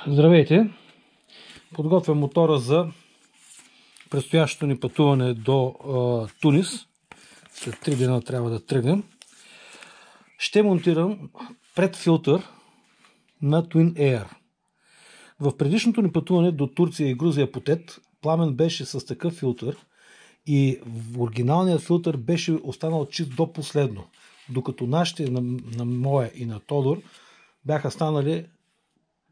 Здравейте! Подготвям мотора за предстоящото ни пътуване до Тунис. След 3 дена трябва да тръгнем. Ще монтирам предфилтър на Twin Air. В предишното ни пътуване до Турция и Грузия по ТЕТ Пламен беше с такъв филтър и оригиналният филтър беше останал чист до последно, докато нашите, на моя и на Тодор, бяха станали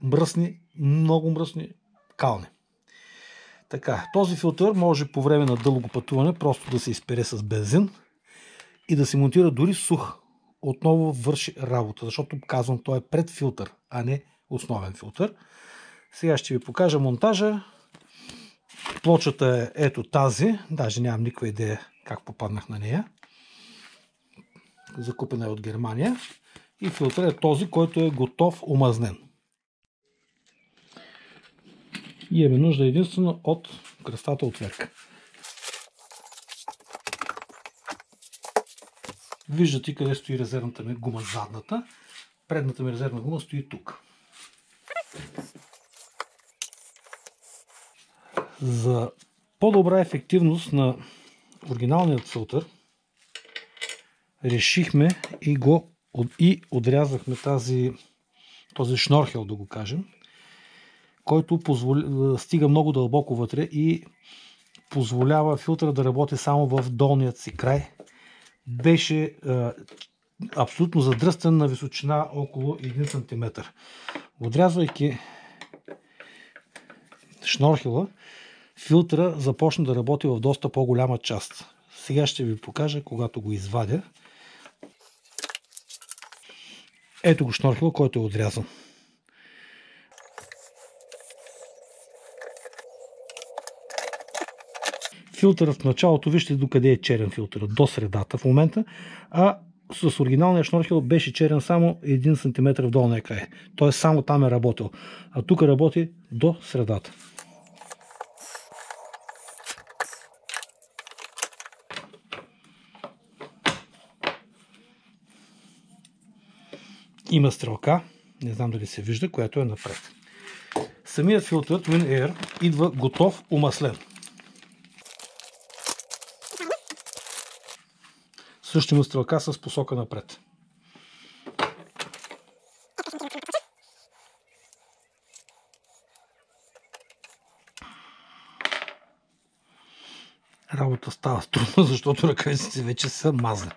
мръсни, много мръсни, кални. Така, този филтър може по време на дълго пътуване просто да се изпере с бензин и да се монтира дори сух. Отново върши работа, защото казвам, той е предфилтър, а не основен филтър. Сега ще ви покажа монтажа. Плочата е ето тази, даже нямам никаква идея как попаднах на нея. Закупена е от Германия. И филтър е този, който е готов омазнен. И имаме нужда единствено от кръстата отверка. Виждате къде стои резервната ми гума, задната. Предната ми резервна гума стои тук. За по-добра ефективност на оригиналният филтър решихме и отрязахме този шнорхел, да го кажем, който стига много дълбоко вътре и позволява филтъра да работи само в долният си край. Беше абсолютно задръстен на височина около 1 см. Отрязвайки шнорхела, филтъра започна да работи в доста по-голяма част. Сега ще ви покажа, когато го извадя. Ето го шнорхела, който е отрязан. Филтърът в началото, вижте докъде е черен филтърът, до средата в момента, а с оригиналния шнорхел беше черен само 1 см в долния край. Т.е. само там е работил, а тук работи до средата. Има стрелка, не знам дали се вижда, която е напред. Самият филтър Twin Air идва готов омаслен. Също има стрелка с посока напред. Работа става трудна, защото ръкавиците вече са мазни.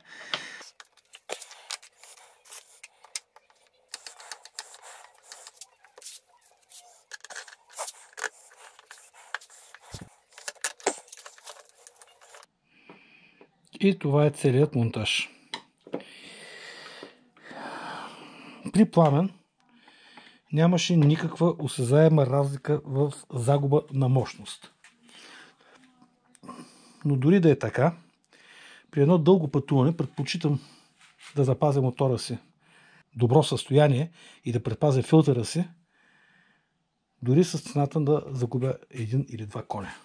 И това е целият монтаж. При Пламен нямаше никаква осезаема разлика в загуба на мощност. Но дори да е така, при едно дълго пътуване предпочитам да запазя мотора си в добро състояние и да предпазя филтъра си, дори с цената да загубя 1 или 2 коня.